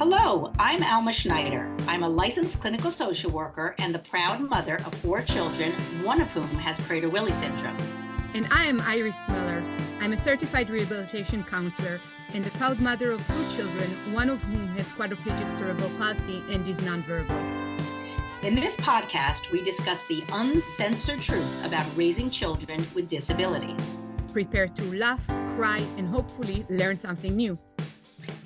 Hello, I'm Alma Schneider. I'm a licensed clinical social worker and the proud mother of 4 children, one of whom has Prader-Willi syndrome. And I am Iris Miller. I'm a certified rehabilitation counselor and the proud mother of 2 children, one of whom has quadriplegic cerebral palsy and is nonverbal. In this podcast, we discuss the uncensored truth about raising children with disabilities. Prepare to laugh, cry, and hopefully learn something new.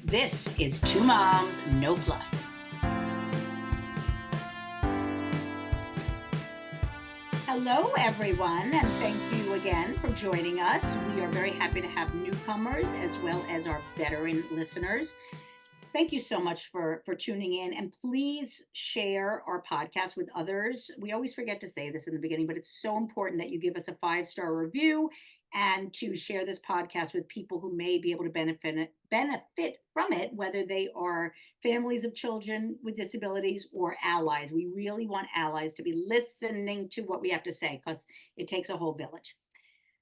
This is 2 Moms, No Fluff. Hello, everyone, and thank you again for joining us. We are very happy to have newcomers as well as our veteran listeners. Thank you so much for tuning in, and please share our podcast with others. We always forget to say this in the beginning, but it's so important that you give us a 5-star review and to share this podcast with people who may be able to benefit from it, whether they are families of children with disabilities or allies. We really want allies to be listening to what we have to say because it takes a whole village.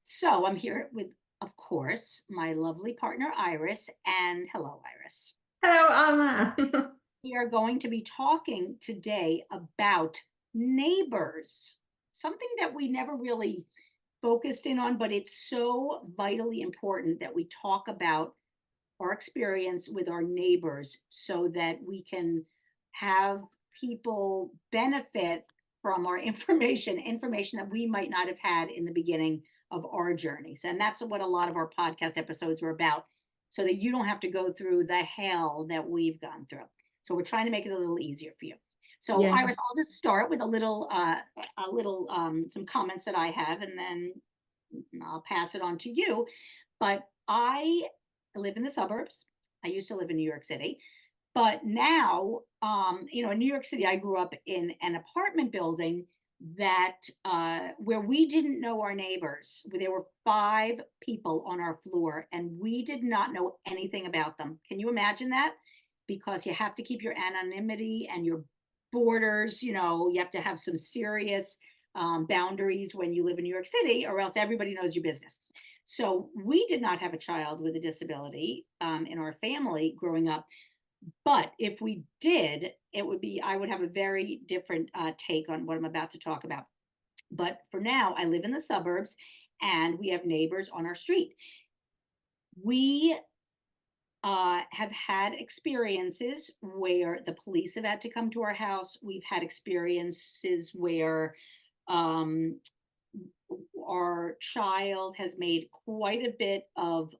So I'm here with, of course, my lovely partner, Iris. And hello, Iris. Hello, Alma. We are going to be talking today about neighbors, something that we never really focused in on, but it's so vitally important that we talk about our experience with our neighbors so that we can have people benefit from our information that we might not have had in the beginning of our journeys. And that's what a lot of our podcast episodes are about, so that you don't have to go through the hell that we've gone through. So we're trying to make it a little easier for you. So yeah. Iris, I'll just start with some comments that I have, and then I'll pass it on to you. But I live in the suburbs. I used to live in New York City, but now, in New York City, I grew up in an apartment building that where we didn't know our neighbors. There were 5 people on our floor, and we did not know anything about them. Can you imagine that? Because you have to keep your anonymity and your borders, you have to have some serious boundaries when you live in New York City, or else everybody knows your business. So we did not have a child with a disability in our family growing up. But if we did, I would have a very different take on what I'm about to talk about. But for now, I live in the suburbs and we have neighbors on our street. We have had experiences where the police have had to come to our house. We've had experiences where our child has made quite a bit of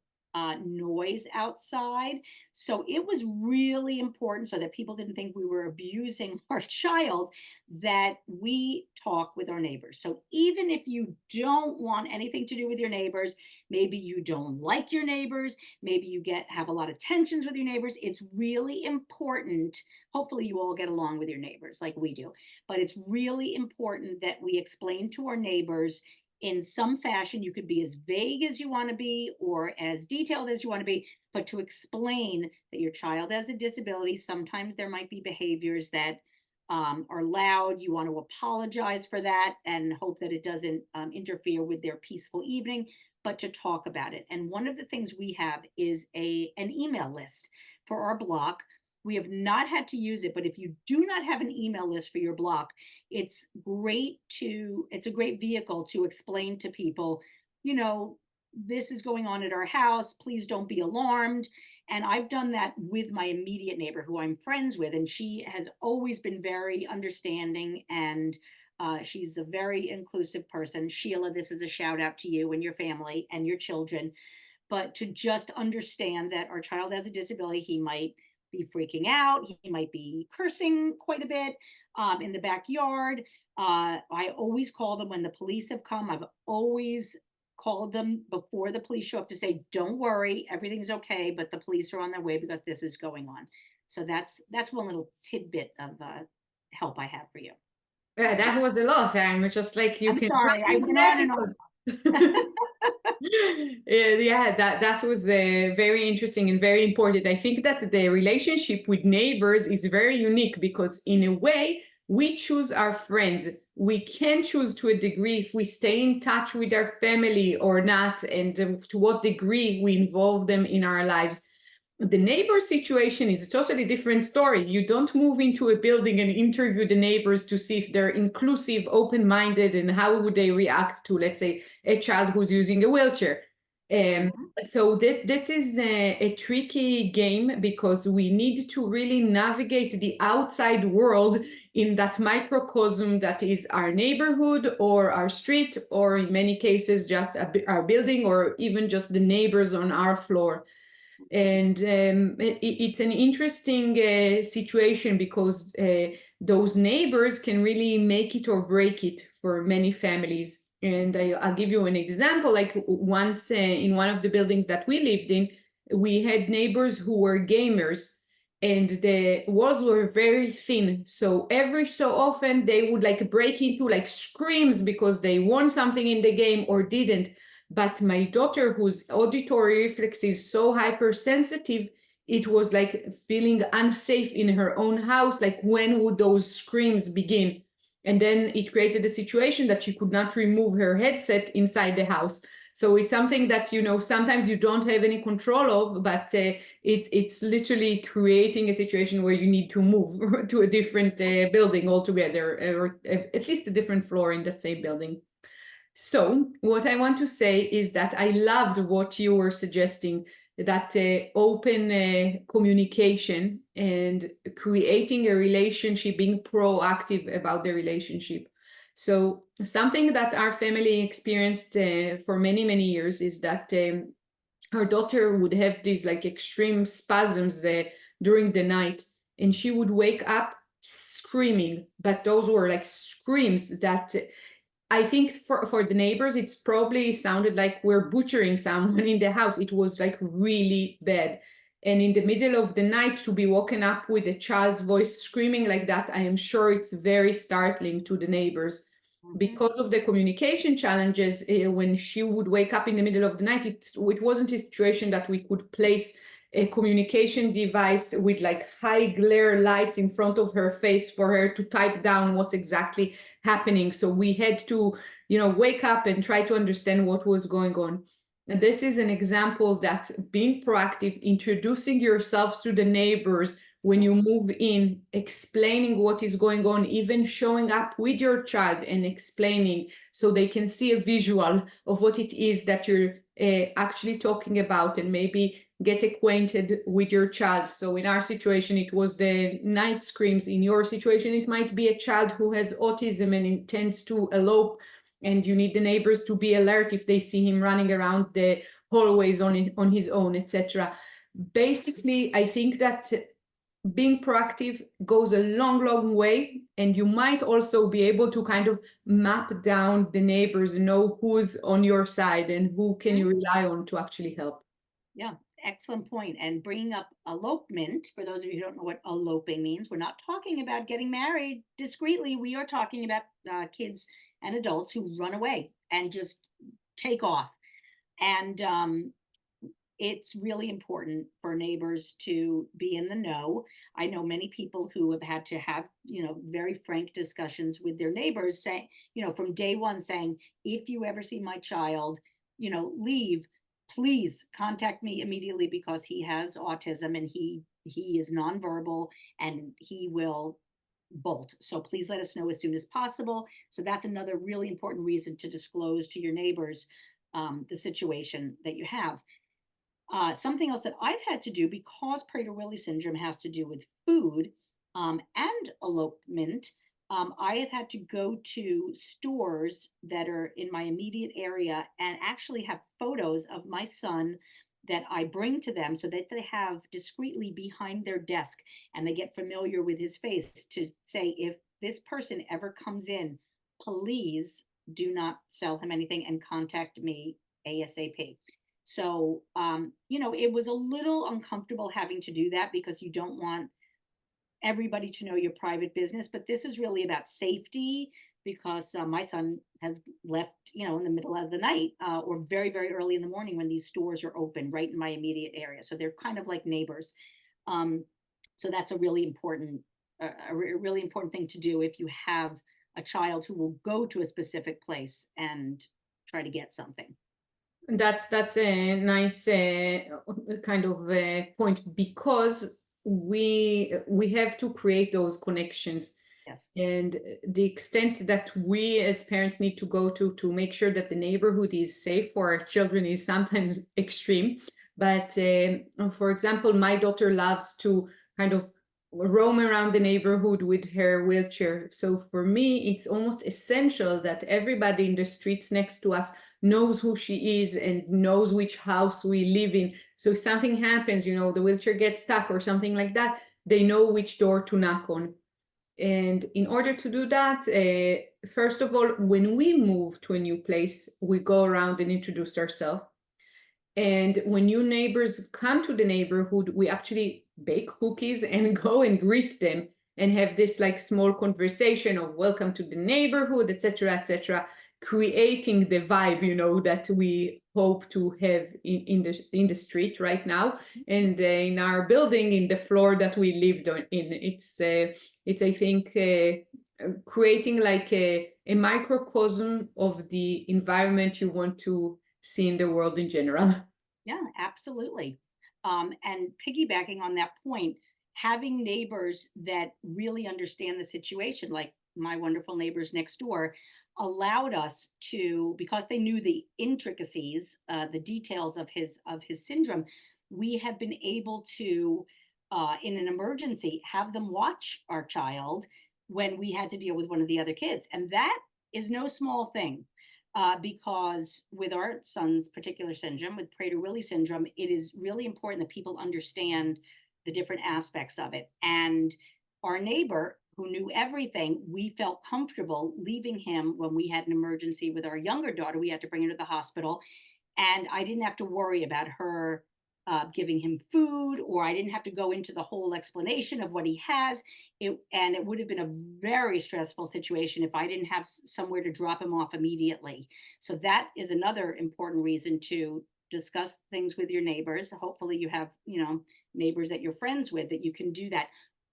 noise outside. So it was really important, so that people didn't think we were abusing our child, that we talk with our neighbors. So even if you don't want anything to do with your neighbors, maybe you don't like your neighbors, maybe you have a lot of tensions with your neighbors, it's really important. Hopefully you all get along with your neighbors like we do, but it's really important that we explain to our neighbors in some fashion. You could be as vague as you want to be or as detailed as you want to be, but to explain that your child has a disability. Sometimes there might be behaviors that are loud. You want to apologize for that and hope that it doesn't interfere with their peaceful evening, but to talk about it. And one of the things we have is an email list for our block. We have not had to use it, but if you do not have an email list for your block, it's a great vehicle to explain to people, this is going on at our house, please don't be alarmed. And I've done that with my immediate neighbor who I'm friends with, and she has always been very understanding, and she's a very inclusive person. Sheila, this is a shout out to you and your family and your children, but to just understand that our child has a disability. He might be freaking out. He might be cursing quite a bit in the backyard. I always call them when the police have come. I've always called them before the police show up to say, don't worry, everything's okay, but the police are on their way because this is going on. So that's one little tidbit of help I have for you. Yeah, that was a lot. I'm just like, I'm sorry, I went on and on. Yeah, that was very interesting and very important. I think that the relationship with neighbors is very unique because in a way we choose our friends. We can choose to a degree if we stay in touch with our family or not, and to what degree we involve them in our lives. The neighbor situation is a totally different story. You don't move into a building and interview the neighbors to see if they're inclusive, open-minded, and how would they react to, let's say, a child who's using a wheelchair. Mhm. So this is a tricky game because we need to really navigate the outside world in that microcosm that is our neighborhood or our street, or in many cases just our building, or even just the neighbors on our floor. And it's an interesting situation because those neighbors can really make it or break it for many families. And I'll give you an example. Like once in one of the buildings that we lived in, we had neighbors who were gamers, and the walls were very thin. So every so often they would like break into like screams because they won something in the game or didn't. But my daughter, whose auditory reflex is so hypersensitive, it was like feeling unsafe in her own house. Like, when would those screams begin? And then it created a situation that she could not remove her headset inside the house. So it's something that, you know, sometimes you don't have any control of, but it's literally creating a situation where you need to move to a different building altogether, or at least a different floor in that same building. So what I want to say is that I loved what you were suggesting, that open communication and creating a relationship, being proactive about the relationship. So something that our family experienced for many, many years is that her daughter would have these like extreme spasms during the night, and she would wake up screaming, but those were like screams that I think for the neighbors, it's probably sounded like we're butchering someone in the house. It was like really bad. And in the middle of the night, to be woken up with a child's voice screaming like that, I am sure it's very startling to the neighbors. Mhm. Because of the communication challenges, when she would wake up in the middle of the night, it wasn't a situation that we could place a communication device with like high glare lights in front of her face for her to type down what's exactly happening. So we had to, you know, wake up and try to understand what was going on. And this is an example that being proactive, introducing yourselves to the neighbors when you Yes. move in, explaining what is going on, even showing up with your child and explaining so they can see a visual of what it is that you're actually talking about, and maybe get acquainted with your child. So in our situation, it was the night screams. In your situation, it might be a child who has autism and intends to elope, and you need the neighbors to be alert if they see him running around the hallways on his own, etc. Basically, I think that being proactive goes a long, long way. And you might also be able to kind of map down the neighbors, know who's on your side and who can you rely on to actually help. Yeah, excellent point. And bringing up elopement, for those of you who don't know what eloping means, we're not talking about getting married discreetly. We are talking about kids and adults who run away and just take off. And it's really important for neighbors to be in the know. I know many people who have had to have, very frank discussions with their neighbors, saying, from day one, saying, if you ever see my child, leave, please contact me immediately, because he has autism and he is nonverbal and he will bolt. So please let us know as soon as possible. So that's another really important reason to disclose to your neighbors the situation that you have. Something else that I've had to do, because Prader-Willi syndrome has to do with food and elopement, I have had to go to stores that are in my immediate area and actually have photos of my son that I bring to them, so that they have discreetly behind their desk, and they get familiar with his face, to say, if this person ever comes in, please do not sell him anything and contact me ASAP. So, it was a little uncomfortable having to do that, because you don't want everybody to know your private business. But this is really about safety, because my son has left, in the middle of the night, or very, very early in the morning, when these stores are open right in my immediate area. So they're kind of like neighbors. Um, so that's a really important thing to do if you have a child who will go to a specific place and try to get something. That's a nice kind of point, because we have to create those connections, Yes. and the extent that we as parents need to go to make sure that the neighborhood is safe for our children is sometimes extreme. But for example, my daughter loves to kind of roam around the neighborhood with her wheelchair. So for me, it's almost essential that everybody in the streets next to us knows who she is and knows which house we live in. So if something happens, the wheelchair gets stuck or something like that, they know which door to knock on. And in order to do that, first of all, when we move to a new place, we go around and introduce ourselves. And when new neighbors come to the neighborhood, we actually bake cookies and go and greet them and have this like small conversation of welcome to the neighborhood, etc., creating the vibe, that we hope to have in the street right now, and in our building, in the floor that we lived in. It's I think creating like a microcosm of the environment you want to see in the world in general. Yeah, absolutely. And piggybacking on that point, having neighbors that really understand the situation, like my wonderful neighbors next door, allowed us to, because they knew the intricacies, the details of his syndrome, we have been able to, in an emergency, have them watch our child when we had to deal with one of the other kids, and that is no small thing, because with our son's particular syndrome, with Prader-Willi syndrome, it is really important that people understand the different aspects of it. And our neighbor, who knew everything, we felt comfortable leaving him when we had an emergency with our younger daughter. We had to bring her to the hospital, and I didn't have to worry about her giving him food, or I didn't have to go into the whole explanation of what he has. And it would have been a very stressful situation if I didn't have somewhere to drop him off immediately. So that is another important reason to discuss things with your neighbors. Hopefully you have, neighbors that you're friends with, that you can do that.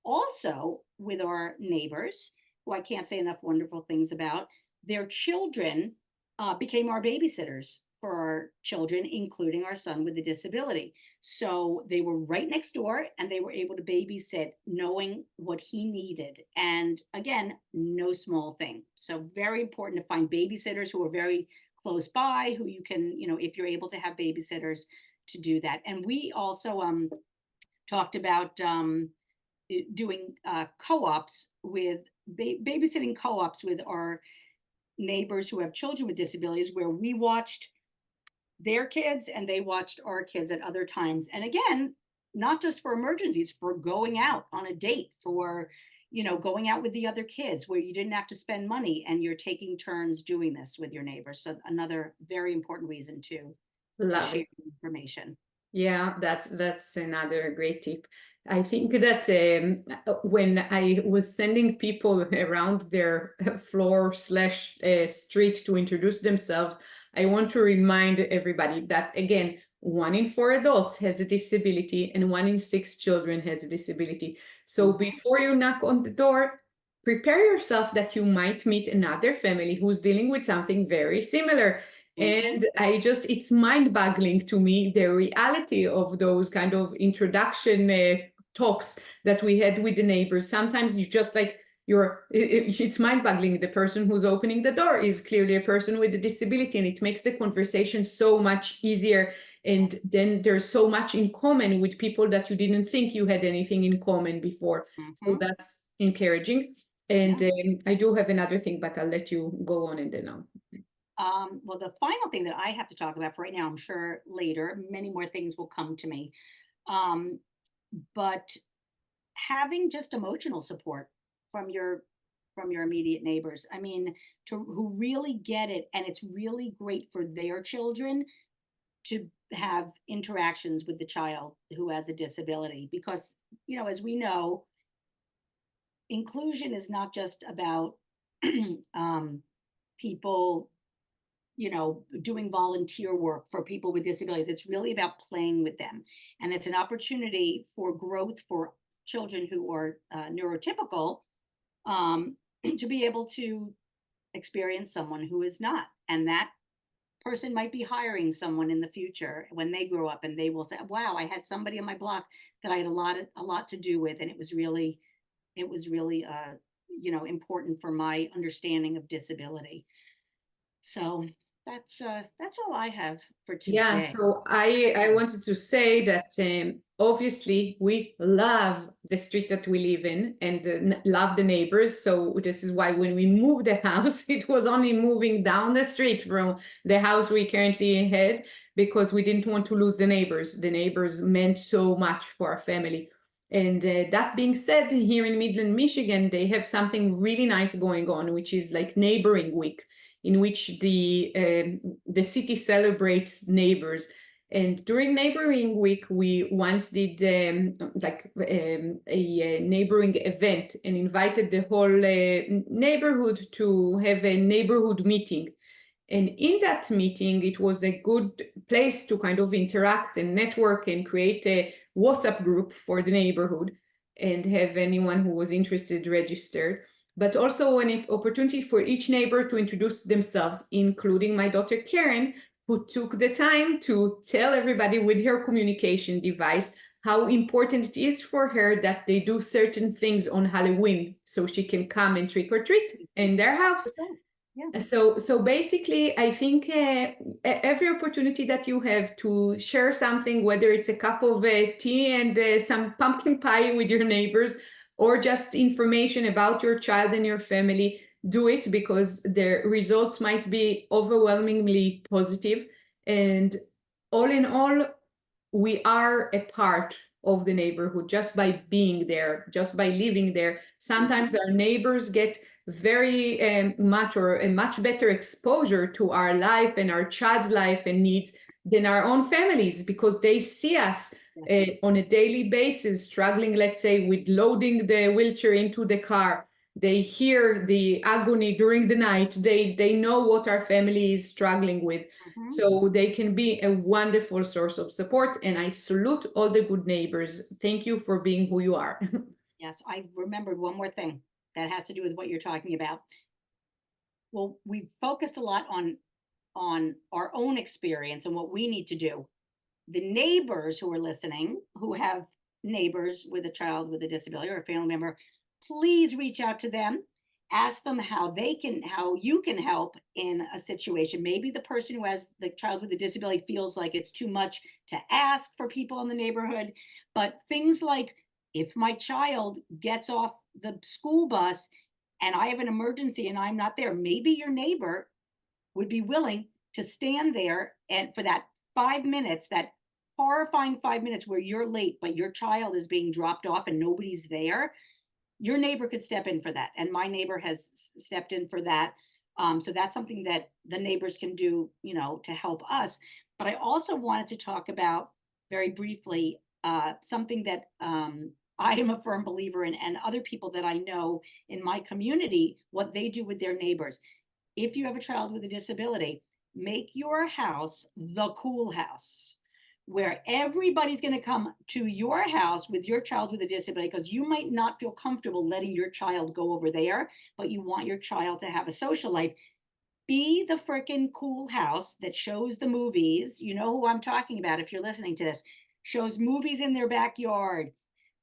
Also with our neighbors, who I can't say enough wonderful things about, their children became our babysitters for our children, including our son with a disability. So they were right next door, and they were able to babysit knowing what he needed. And again, no small thing. So very important to find babysitters who are very close by, who you can, if you're able to have babysitters, to do that. And we also talked about doing co-ops with babysitting co-ops with our neighbors who have children with disabilities, where we watched their kids and they watched our kids at other times. And again, not just for emergencies, for going out on a date, for going out with the other kids, where you didn't have to spend money and you're taking turns doing this with your neighbors. So another very important reason to Love share it. information. Yeah, that's another great tip. I think that when I was sending people around their floor slash street to introduce themselves, I want to remind everybody that, again, 1 in 4 adults has a disability and 1 in 6 children has a disability. So Mhm. before you knock on the door, prepare yourself that you might meet another family who's dealing with something very similar. Mhm. And it's mind-boggling to me, the reality of those kind of introduction talks that we had with the neighbors. Sometimes you just like, it's mind-boggling. The person who's opening the door is clearly a person with a disability, and it makes the conversation so much easier. And Yes. then there's so much in common with people that you didn't think you had anything in common before. So Mhm. that's encouraging. And Yeah. I do have another thing, but I'll let you go on and then I'll. Well, the final thing that I have to talk about for right now, I'm sure later, many more things will come to me. Um, but having just emotional support from your immediate neighbors. I mean, to who really get it, and it's really great for their children to have interactions with the child who has a disability, because as we know, inclusion is not just about people doing volunteer work for people with disabilities. It's really about playing with them. And it's an opportunity for growth for children who are neurotypical, to be able to experience someone who is not. And that person might be hiring someone in the future when they grow up, and they will say, wow, I had somebody on my block that I had a lot to do with, and it was really important for my understanding of disability. So that's all I have for Yeah, today. so I wanted to say that obviously we love the street that we live in and love the neighbors. So this is why when we moved the house, it was only moving down the street from the house we currently had, because we didn't want to lose the neighbors. The neighbors meant so much for our family. And that being said, here in Midland, Michigan, they have something really nice going on, which is like Neighboring Week, in which the city celebrates neighbors. And during Neighboring Week, we once did a neighboring event and invited the whole neighborhood to have a neighborhood meeting. And in that meeting, it was a good place to kind of interact and network and create a WhatsApp group for the neighborhood and have anyone who was interested registered, but also an opportunity for each neighbor to introduce themselves, including my daughter Karen, who took the time to tell everybody with her communication device how important it is for her that they do certain things on Halloween so she can come and trick or treat in their house. Yeah. So basically, I think every opportunity that you have to share something, whether it's a cup of tea and some pumpkin pie with your neighbors, or just information about your child and your family, do it, because the results might be overwhelmingly positive. And all in all, we are a part of the neighborhood just by being there, just by living there. Sometimes our neighbors get very much or a much better exposure to our life and our child's life and needs than our own families, because they see us on a daily basis struggling, let's say, with loading the wheelchair into the car. They hear the agony during the night. They know what our family is struggling with. So they can be a wonderful source of support. And I salute all the good neighbors. Thank you for being who you are. Yes, I remembered one more thing that has to do with what you're talking about. Well, we focused a lot on our own experience and what we need to do. The neighbors who are listening, who have neighbors with a child with a disability or a family member, please reach out to them. Ask them how you can help in a situation. Maybe the person who has the child with a disability feels like it's too much to ask for people in the neighborhood. But things like, if my child gets off the school bus and I have an emergency and I'm not there, maybe your neighbor would be willing to stand there and for that 5 minutes, that horrifying 5 minutes where you're late, but your child is being dropped off and nobody's there. Your neighbor could step in for that. And my neighbor has stepped in for that. So that's something that the neighbors can do, to help us. But I also wanted to talk about very briefly something that I am a firm believer in, and other people that I know in my community, what they do with their neighbors. If you have a child with a disability, make your house the cool house, where everybody's going to come to your house with your child with a disability, because you might not feel comfortable letting your child go over there, but you want your child to have a social life. Be the freaking cool house that shows the movies. You know who I'm talking about if you're listening to this. Shows movies in their backyard,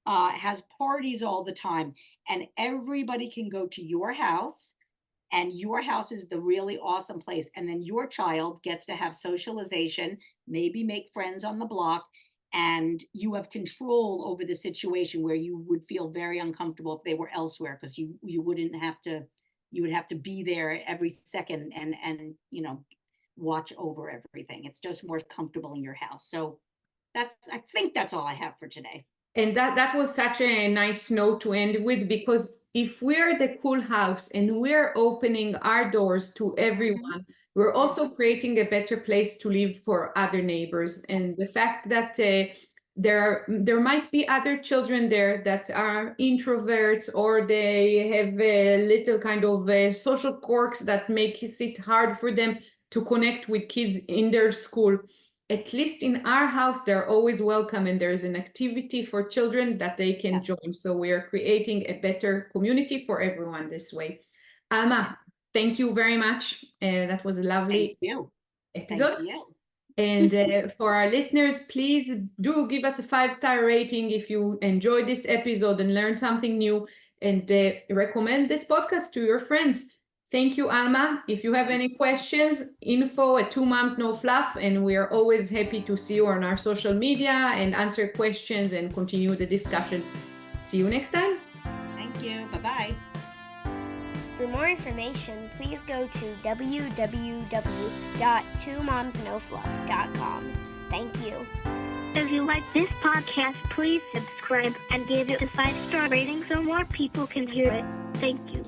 has parties all the time, and everybody can go to your house. And your house is the really awesome place. And then your child gets to have socialization, maybe make friends on the block, and you have control over the situation where you would feel very uncomfortable if they were elsewhere, because you wouldn't have to, you would have to be there every second and watch over everything. It's just more comfortable in your house. So I think that's all I have for today. And that was such a nice note to end with, because if we're the cool house and we're opening our doors to everyone, we're also creating a better place to live for other neighbors. And the fact that there might be other children there that are introverts, or they have a little kind of social quirks that make it hard for them to connect with kids in their school. At least in our house, they're always welcome, and there's an activity for children that they can join. So we are creating a better community for everyone this way. Alma, thank you very much. That was a lovely episode. Thank you. And for our listeners, please do give us a 5-star rating if you enjoyed this episode and learned something new, and recommend this podcast to your friends. Thank you, Alma. If you have any questions, info@2momsnofluff, and we are always happy to see you on our social media and answer questions and continue the discussion. See you next time. Thank you. Bye-bye. For more information, please go to www.twomomsnofluff.com. Thank you. If you like this podcast, please subscribe and give it a 5-star rating so more people can hear it. Thank you.